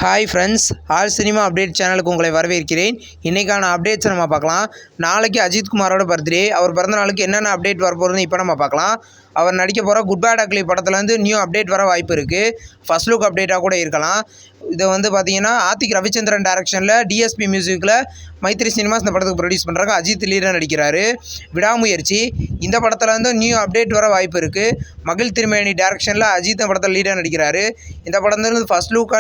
Hi friends, all cinema update சேனலுக்கு உங்களை வரவேற்கிறேன். இன்றைக்கான அப்டேட்ஸை நம்ம பார்க்கலாம். நாளைக்கு அஜித்குமாரோட பர்த்டே. அவர் பிறந்த நாளுக்கு என்னென்ன அப்டேட் வரப்போகுதுன்னு இப்போ நம்ம பார்க்கலாம். அவர் நடிக்க போகிற குட் பேட் அக்லி படத்துலேருந்து நியூ அப்டேட் வர வாய்ப்பு இருக்குது. ஃபர்ஸ்ட் லுக் அப்டேட்டாக கூட இருக்கலாம். இதை பார்த்தீங்கன்னா ஆத்திக் ரவிச்சந்திரன் டைரக்ஷனில் டிஎஸ்பி மியூசிக்கில் மைத்ரி சினிமாஸ் இந்த படத்துக்கு ப்ரொடியூஸ் பண்ணுறாங்க. அஜித் லீடாக நடிக்கிறாரு. விடாமுயற்சி இந்த படத்தில் நியூ அப்டேட் வர வாய்ப்பு இருக்குது. மகிழ் திருமேனி டைரக்ஷனில் அஜித் இந்த படத்தில் லீடாக நடிக்கிறாரு. இந்த படத்துலேருந்து ஃபர்ஸ்ட் லுக்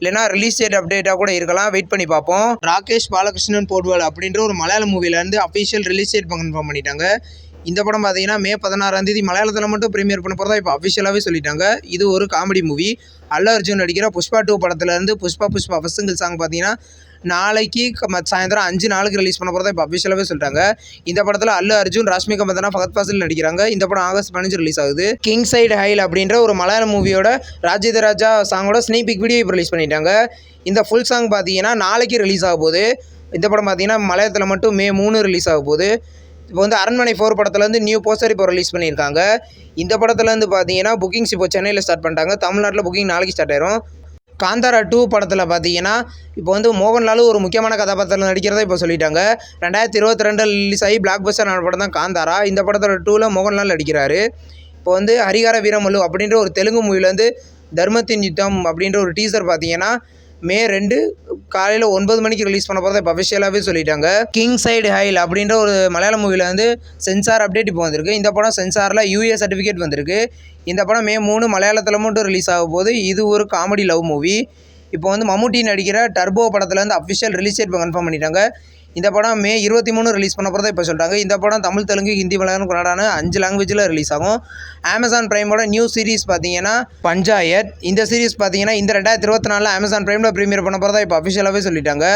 இல்லைனா ரிலீஸ் டேட் அப்டேட்டாக கூட இருக்கலாம். வெயிட் பண்ணி பார்ப்போம். ராகேஷ் பாலகிருஷ்ணன் போடுவாள் அப்படின்ற ஒரு மலையாள மூவிலேருந்து அஃபிஷியல் ரிலீஸ் டேட் கன்ஃபார்ம் பண்ணிட்டாங்க. இந்த படம் பார்த்தீங்கன்னா மே 16 மலையாளத்தில் மட்டும் ப்ரீமியர் பண்ண போகிறதா இப்போ அஃபிஷியலாகவே சொல்லிட்டாங்க. இது ஒரு காமெடி மூவி. அல்லு அர்ஜுன் நடிக்கிற புஷ்பா 2 படத்துலேருந்து புஷ்பா ஃபர்ஸ்ட் சிங்கிள் சாங் பார்த்தீங்கன்னா நாளைக்கு சாயந்தரம் 5 ரிலீஸ் பண்ண போகிறதா இப்போ அஃபிஷியலாகவே சொல்லிட்டாங்க. இந்த படத்தில் அல்லு அர்ஜுன், ராஷ்மிகா மந்தனா, ஃபகத் ஃபாசில் நடிக்கிறாங்க. இந்த படம் ஆகஸ்ட் 15 ரிலீஸ் ஆகுது. கிங் சைடு ஹைல் அப்படின்ற ஒரு மலையாள மூவியோட ராஜேந்திர ராஜா சாங்கோட ஸ்னீக் பீக் வீடியோ இப்போ ரிலீஸ் பண்ணிட்டாங்க. இந்த ஃபுல் சாங் பார்த்தீங்கன்னா நாளைக்கு ரிலீஸ் ஆக போகுது. இந்த படம் பார்த்தீங்கன்னா மலையாளத்தில் மட்டும் மே 3 ரிலீஸ் ஆக போகுது. இப்போ அரண்மனை 4 படத்துலேருந்து நியூ போஸ்டர் இப்போ ரிலீஸ் பண்ணியிருக்காங்க. இந்த படத்துலேருந்து பார்த்தீங்கன்னா புக்கிங்ஸ் இப்போ சென்னையில் ஸ்டார்ட் பண்ணிட்டாங்க. தமிழ்நாட்டில் புக்கிங் நாளைக்கு ஸ்டார்ட் ஆயிரும். காந்தாரா 2 படத்தில் பார்த்தீங்கன்னா இப்போ மோகன்லாலும் ஒரு முக்கியமான கதாபாத்திரத்தில் நடிக்கிறதா இப்போ சொல்லிட்டாங்க. 2022 ரிலீஸ் ஆகி பிளாக் பஸ்டர் படம் தான் காந்தாரா. இந்த படத்தோட 2ல் மோகன்லால் நடிக்கிறாரு. இப்போ ஹரிஹர வீரமல்லு அப்படின்ற ஒரு தெலுங்கு மூவிலேருந்து தர்மத்தின் யுத்தம் அப்படின்ற ஒரு டீசர் பார்த்தீங்கன்னா மே 2 காலையில் 9 மணிக்கு ரிலீஸ் பண்ண போகிறத இப்போ அஃபிஷியலாகவே சொல்லிட்டாங்க. கிங் சைடு ஹைல் அப்படின்ற ஒரு மலையாள மூவியில் சென்சார் அப்டேட் இப்போ வந்திருக்கு. இந்த படம் சென்சாரில் யூஏ சர்டிஃபிகேட் வந்திருக்கு. இந்த படம் மே 3 மலையாளத்தில் மட்டும் ரிலீஸ் ஆக போது. இது ஒரு காமெடி லவ் மூவி. இப்போ மம்முட்டி நடிக்கிற டர்போ படத்துலேருந்து அஃபிஷியல் ரிலீஸ் டேட் இப்போ கன்ஃபார்ம் பண்ணிட்டாங்க. இந்த படம் மே 23 ரிலீஸ் பண்ண போகிறதா இப்போ சொல்லிட்டாங்க. இந்த படம் தமிழ், தெலுங்கு, ஹிந்தி, மலையாளம், கன்னடான 5 லாங்குவேஜில் ரிலீஸ் ஆகும். அமேசான் பிரைமோட நியூ சீரிஸ் பார்த்தீங்கன்னா பஞ்சாயத். இந்த சீரிஸ் பார்த்தீங்கன்னா இந்த 2024 அமேசான் பிரைமில் ப்ரீமியர் பண்ண போகிறதா இப்போ அஃபிஷியலாகவே சொல்லிட்டாங்க.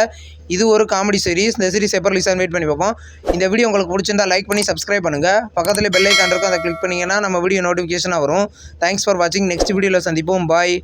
இது ஒரு காமெடி சீரிஸ். இந்த சீரிஸ் எப்போ ரிலீஸ் வெயிட் பண்ணி பார்ப்போம். இந்த வீடியோ உங்களுக்கு பிடிச்சிருந்தா லைக் பண்ணி சப்ஸ்கிரைப் பண்ணுங்கள். பக்கத்தில் பெல் ஐக்கான் இருக்கும், அதை கிளிக் பண்ணிங்கன்னா நம்ம வீடியோ நோட்டிஃபிகேஷனாக வரும். தேங்க்ஸ் ஃபார் வாட்சிங். நெக்ஸ்ட் வீடியோவில் சந்திப்போம். பாய்.